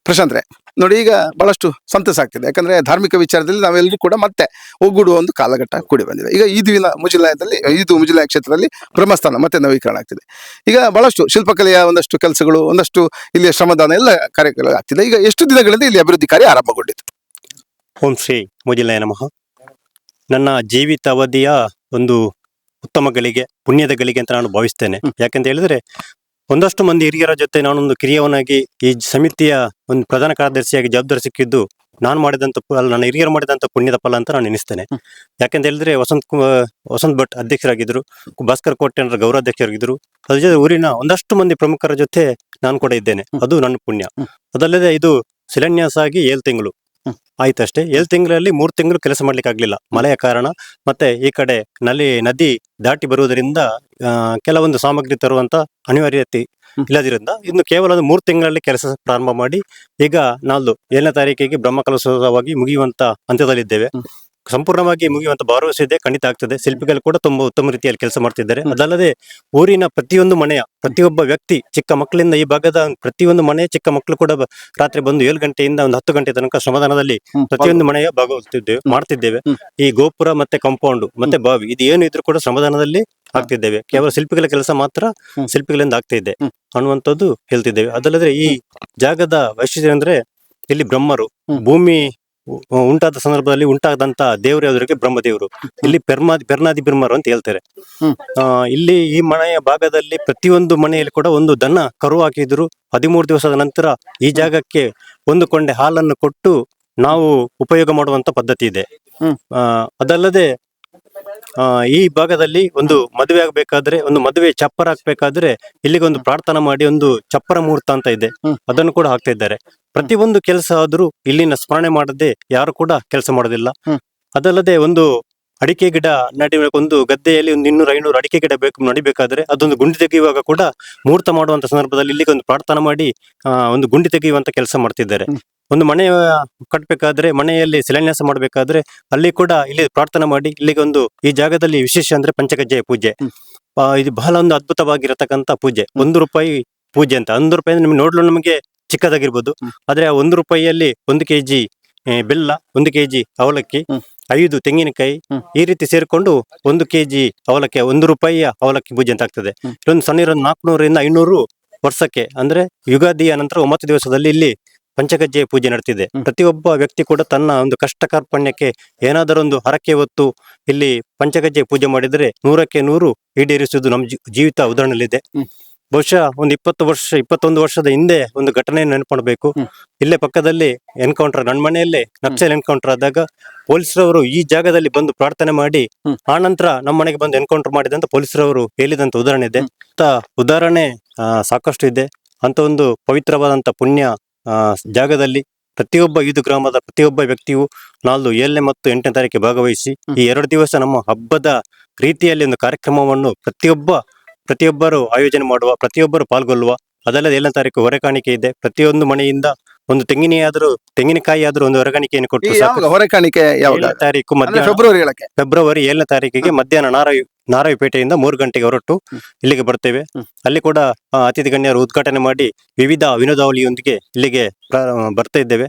ಪ್ರಶಾಂತ್ರೆ, ನೋಡಿ ಈಗ ಬಹಳಷ್ಟು ಸಂತಸ ಆಗ್ತಿದೆ. ಯಾಕಂದ್ರೆ ಧಾರ್ಮಿಕ ವಿಚಾರದಲ್ಲಿ ನಾವೆಲ್ಲರೂ ಕೂಡ ಮತ್ತೆ ಒಗ್ಗೂಡುವ ಒಂದು ಕಾಲಘಟ್ಟ ಕೂಡಿ ಬಂದಿದೆ. ಈಗ ಈ ದಿನ ಮುಜಲಾಯದಲ್ಲಿ ಇದು ಮುಜಲಾಯ ಕ್ಷೇತ್ರದಲ್ಲಿ ಬ್ರಹ್ಮಸ್ಥಾನ ಮತ್ತೆ ನವೀಕರಣ ಆಗ್ತಿದೆ. ಈಗ ಬಹಳಷ್ಟು ಶಿಲ್ಪಕಲೆಯ ಒಂದಷ್ಟು ಕೆಲಸಗಳು, ಒಂದಷ್ಟು ಇಲ್ಲಿಯ ಶ್ರಮದಾನ ಎಲ್ಲ ಕಾರ್ಯಗಳು ಆಗ್ತಿದೆ. ಈಗ ಎಷ್ಟು ದಿನಗಳಿಂದ ಇಲ್ಲಿ ಅಭಿವೃದ್ಧಿ ಕಾರ್ಯ ಆರಂಭಗೊಂಡಿತು? ಓಂ ಶ್ರೀ ಮುಜಲಾಯ ನಮಃ. ನನ್ನ ಜೀವಿತಾವಧಿಯ ಒಂದು ಉತ್ತಮ ಗಳಿಗೆ, ಪುಣ್ಯದ ಗಳಿಗೆ ಅಂತ ನಾನು ಭಾವಿಸ್ತೇನೆ. ಯಾಕಂತ ಹೇಳಿದ್ರೆ ಒಂದಷ್ಟು ಮಂದಿ ಹಿರಿಯರ ಜೊತೆ ನಾನೊಂದು ಕಿರಿಯವನಾಗಿ ಈ ಸಮಿತಿಯ ಒಂದು ಪ್ರಧಾನ ಕಾರ್ಯದರ್ಶಿಯಾಗಿ ಜವಾಬ್ದಾರಿ ಸಿಕ್ಕಿದ್ದು ನಾನು ಮಾಡಿದಂತ ನನ್ನ ಹಿರಿಯರು ಮಾಡಿದಂತ ಪುಣ್ಯದ ಫಲ ಅಂತ ನಾನು ಎನಿಸ್ತೇನೆ. ಯಾಕಂತ ಹೇಳಿದ್ರೆ ವಸಂತ್ ಭಟ್ ಅಧ್ಯಕ್ಷರಾಗಿದ್ರು, ಭಾಸ್ಕರ್ ಕೋಟೆನರ ಗೌರವಾಧ್ಯಕ್ಷರಾಗಿದ್ರು. ಅದ್ರ ಜೊತೆ ಊರಿನ ಒಂದಷ್ಟು ಮಂದಿ ಪ್ರಮುಖರ ಜೊತೆ ನಾನು ಕೂಡ ಇದ್ದೇನೆ. ಅದು ನನ್ನ ಪುಣ್ಯ. ಅದಲ್ಲದೆ ಇದು ಶಿಲಾನ್ಯಾಸ ಆಗಿ 7 ತಿಂಗಳು ಆಯ್ತಷ್ಟೇ. 7 ತಿಂಗಳಲ್ಲಿ 3 ತಿಂಗಳು ಕೆಲಸ ಮಾಡ್ಲಿಕ್ಕೆ ಆಗ್ಲಿಲ್ಲ, ಮಳೆಯ ಕಾರಣ. ಮತ್ತೆ ಈ ಕಡೆ ನದಿ ದಾಟಿ ಬರುವುದರಿಂದ ಕೆಲವೊಂದು ಸಾಮಗ್ರಿ ತರುವಂತ ಅನಿವಾರ್ಯತೆ ಇಲ್ಲದಿರಿಂದ ಇನ್ನು ಕೇವಲ 3 ತಿಂಗಳಲ್ಲಿ ಕೆಲಸ ಪ್ರಾರಂಭ ಮಾಡಿ ಈಗ ನಾಲ್ದು 7ನೇ ತಾರೀಕಿಗೆ ಬ್ರಹ್ಮಕಲಶೋತ್ಸವವಾಗಿ ಮುಗಿಯುವಂತ ಹಂತದಲ್ಲಿದ್ದೇವೆ. ಸಂಪೂರ್ಣವಾಗಿ ಮುಗಿಯುವಂತ ಭರವಸೆ ಇದೆ, ಖಂಡಿತ ಆಗ್ತದೆ. ಶಿಲ್ಪಿಗಳು ಕೂಡ ತುಂಬಾ ಉತ್ತಮ ರೀತಿಯಲ್ಲಿ ಕೆಲಸ ಮಾಡ್ತಿದ್ದಾರೆ. ಅದಲ್ಲದೆ ಊರಿನ ಪ್ರತಿಯೊಂದು ಮನೆಯ ಪ್ರತಿಯೊಬ್ಬ ವ್ಯಕ್ತಿ, ಚಿಕ್ಕ ಮಕ್ಕಳಿಂದ ಈ ಭಾಗದ ಪ್ರತಿಯೊಂದು ಮನೆ ಚಿಕ್ಕ ಮಕ್ಕಳು ಕೂಡ ರಾತ್ರಿ ಬಂದು 7 ಗಂಟೆಯಿಂದ ಒಂದು 10 ಗಂಟೆ ತನಕ ಶ್ರಮದಾನದಲ್ಲಿ ಪ್ರತಿಯೊಂದು ಮನೆಯ ಮಾಡ್ತಿದ್ದೇವೆ. ಈ ಗೋಪುರ ಮತ್ತೆ ಕಾಂಪೌಂಡ್ ಮತ್ತೆ ಬಾವಿ ಇದು ಏನು ಇದ್ರೂ ಕೂಡ ಶ್ರಮದಾನದಲ್ಲಿ ಆಗ್ತಿದ್ದೇವೆ. ಕೇವಲ ಶಿಲ್ಪಿಗಳ ಕೆಲಸ ಮಾತ್ರ ಶಿಲ್ಪಿಗಳಿಂದ ಆಗ್ತಾ ಇದೆ ಅನ್ನುವಂಥದ್ದು ಹೇಳ್ತಿದ್ದೇವೆ. ಅದಲ್ಲದೆ ಈ ಜಾಗದ ವೈಶಿಷ್ಟ್ಯ ಅಂದ್ರೆ ಇಲ್ಲಿ ಬ್ರಹ್ಮರು ಭೂಮಿ ಉಂಟಾದ ಸಂದರ್ಭದಲ್ಲಿ ಉಂಟಾದಂತ ದೇವರು ಯಾವ್ದ್ರಿಗೆ ಬ್ರಹ್ಮದೇವರು. ಇಲ್ಲಿ ಪೆರ್ನಾದಿ ಬ್ರಹ್ಮರು ಅಂತ ಹೇಳ್ತಾರೆ. ಇಲ್ಲಿ ಈ ಮನೆಯ ಭಾಗದಲ್ಲಿ ಪ್ರತಿಯೊಂದು ಮನೆಯಲ್ಲಿ ಕೂಡ ಒಂದು ದನ ಕರು ಹಾಕಿದ್ರು 13 ದಿವಸದ ನಂತರ ಈ ಜಾಗಕ್ಕೆ ಒಂದು ಕೊಂಡೆ ಹಾಲನ್ನು ಕೊಟ್ಟು ನಾವು ಉಪಯೋಗ ಮಾಡುವಂತ ಪದ್ಧತಿ ಇದೆ. ಅದಲ್ಲದೆ ಈ ಭಾಗದಲ್ಲಿ ಒಂದು ಮದುವೆ ಆಗ್ಬೇಕಾದ್ರೆ, ಒಂದು ಮದುವೆ ಚಪ್ಪರ ಹಾಕ್ಬೇಕಾದ್ರೆ ಇಲ್ಲಿಗೆ ಒಂದು ಪ್ರಾರ್ಥನಾ ಮಾಡಿ ಒಂದು ಚಪ್ಪರ ಮುಹೂರ್ತ ಅಂತ ಇದೆ, ಅದನ್ನು ಕೂಡ ಹಾಕ್ತಾ ಇದ್ದಾರೆ. ಪ್ರತಿಯೊಂದು ಕೆಲಸ ಆದ್ರೂ ಇಲ್ಲಿನ ಸ್ಮರಣೆ ಮಾಡದೆ ಯಾರು ಕೂಡ ಕೆಲಸ ಮಾಡೋದಿಲ್ಲ. ಅದಲ್ಲದೆ ಒಂದು ಅಡಿಕೆ ಗಿಡ ನಡಿಬೇಕು, ಒಂದು ಗದ್ದೆಯಲ್ಲಿ ಒಂದು 200-500 ಅಡಿಕೆ ಗಿಡ ನಡಿಬೇಕಾದ್ರೆ ಅದೊಂದು ಗುಂಡಿ ತೆಗೆಯುವಾಗ ಕೂಡ ಮುಹೂರ್ತ ಮಾಡುವಂತ ಸಂದರ್ಭದಲ್ಲಿ ಇಲ್ಲಿಗೆ ಒಂದು ಪ್ರಾರ್ಥನಾ ಮಾಡಿ ಒಂದು ಗುಂಡಿ ತೆಗೆಯುವಂತ ಕೆಲಸ ಮಾಡ್ತಿದ್ದಾರೆ. ಒಂದು ಮನೆ ಕಟ್ಟಬೇಕಾದ್ರೆ, ಮನೆಯಲ್ಲಿ ಶಿಲಾನ್ಯಾಸ ಮಾಡ್ಬೇಕಾದ್ರೆ ಅಲ್ಲಿ ಕೂಡ ಇಲ್ಲಿ ಪ್ರಾರ್ಥನೆ ಮಾಡಿ ಇಲ್ಲಿಗೆ ಒಂದು ಈ ಜಾಗದಲ್ಲಿ ವಿಶೇಷ ಅಂದ್ರೆ ಪಂಚಕಜ್ಜಾಯ ಪೂಜೆ. ಇದು ಬಹಳ ಒಂದು ಅದ್ಭುತವಾಗಿರತಕ್ಕಂತ ಪೂಜೆ. 1 ರೂಪಾಯಿ ಪೂಜೆ ಅಂತ. 1 ರೂಪಾಯಿ ನಿಮ್ಗೆ ನೋಡ್ಲು ನಮಗೆ ಚಿಕ್ಕದಾಗಿರ್ಬೋದು, ಆದ್ರೆ ಆ 1 ರೂಪಾಯಿಯಲ್ಲಿ 1 kg ಬೆಲ್ಲ, 1 kg ಅವಲಕ್ಕಿ, 5 ತೆಂಗಿನಕಾಯಿ ಈ ರೀತಿ ಸೇರ್ಕೊಂಡು 1 kg ಅವಲಕ್ಕಿ, 1 ರೂಪಾಯಿಯ ಅವಲಕ್ಕಿ ಪೂಜೆ ಅಂತ ಆಗ್ತದೆ. ಇಲ್ಲೊಂದು ಸಣ್ಣ 400-500 ವರ್ಷಕ್ಕೆ ಅಂದ್ರೆ ಯುಗಾದಿಯ ನಂತರ 9 ದಿವಸದಲ್ಲಿ ಇಲ್ಲಿ ಪಂಚಕಜ್ಜಾಯ ಪೂಜೆ ನಡೆತಿದೆ. ಪ್ರತಿಯೊಬ್ಬ ವ್ಯಕ್ತಿ ಕೂಡ ತನ್ನ ಒಂದು ಕಷ್ಟ ಕಾರ್ಪಣ್ಯಕ್ಕೆ ಏನಾದರೂ ಒಂದು ಹರಕೆ ಹೊತ್ತು ಇಲ್ಲಿ ಪಂಚಕಜ್ಜಾಯ ಪೂಜೆ ಮಾಡಿದ್ರೆ 100ಕ್ಕೆ 100 ಈಡೇರಿಸುವುದು ನಮ್ಮ ಜೀವಿತ ಉದಾಹರಣೆಯಲ್ಲಿದೆ. ಬಹುಶಃ ಒಂದು 21 ವರ್ಷದ ಹಿಂದೆ ಒಂದು ಘಟನೆಯನ್ನು ನೆನಪಡಬೇಕು. ಇಲ್ಲೇ ಪಕ್ಕದಲ್ಲಿ ಎನ್ಕೌಂಟರ್, ನನ್ನ ಮನೆಯಲ್ಲೇ ನಕ್ಸಲ್ ಎನ್ಕೌಂಟರ್ ಆದಾಗ ಪೊಲೀಸರವರು ಈ ಜಾಗದಲ್ಲಿ ಬಂದು ಪ್ರಾರ್ಥನೆ ಮಾಡಿ ಆ ನಂತರ ನಮ್ಮ ಮನೆಗೆ ಬಂದು ಎನ್ಕೌಂಟರ್ ಮಾಡಿದಂತ ಪೊಲೀಸರವರು ಹೇಳಿದಂತ ಉದಾಹರಣೆ ಇದೆ. ಉದಾಹರಣೆ ಸಾಕಷ್ಟು ಇದೆ. ಅಂತ ಒಂದು ಪವಿತ್ರವಾದಂತ ಪುಣ್ಯ ಜಾಗದಲ್ಲಿ ಪ್ರತಿಯೊಬ್ಬ ಇದು ಗ್ರಾಮದ ಪ್ರತಿಯೊಬ್ಬ ವ್ಯಕ್ತಿಯು 7ನೇ ಮತ್ತು 8ನೇ ತಾರೀಕಿಗೆ ಭಾಗವಹಿಸಿ ಈ 2 ದಿವಸ ನಮ್ಮ ಹಬ್ಬದ ರೀತಿಯಲ್ಲಿ ಒಂದು ಕಾರ್ಯಕ್ರಮವನ್ನು ಪ್ರತಿಯೊಬ್ಬರು ಆಯೋಜನೆ ಮಾಡುವ, ಪ್ರತಿಯೊಬ್ಬರು ಪಾಲ್ಗೊಳ್ಳುವ. ಅದಲ್ಲದೆ 7ನೇ ತಾರೀಕು ಹೊರೆಕಾಣಿಕೆ ಇದೆ. ಪ್ರತಿಯೊಂದು ಮನೆಯಿಂದ ಒಂದು ತೆಂಗಿನಕಾಯಿ ಆದ್ರೂ ಒಂದು ಹೊರೆಕಾಣಿಕೆಯನ್ನು ಕೊಟ್ಟು ಹೊರೆಕಾಣಿಕೆ 7ನೇ ತಾರೀಕು ಫೆಬ್ರವರಿ 7ನೇ ತಾರೀಕಿಗೆ ಮಧ್ಯಾಹ್ನ ನಾರಾಯಪೇಟೆಯಿಂದ 3 ಗಂಟೆಗೆ ಹೊರಟು ಇಲ್ಲಿಗೆ ಬರ್ತೇವೆ. ಅಲ್ಲಿ ಕೂಡ ಅತಿಥಿ ಗಣ್ಯರು ಉದ್ಘಾಟನೆ ಮಾಡಿ ವಿವಿಧ ವಿನೋದಾವಳಿಯೊಂದಿಗೆ ಇಲ್ಲಿಗೆ ಬರ್ತಾ ಇದ್ದೇವೆ.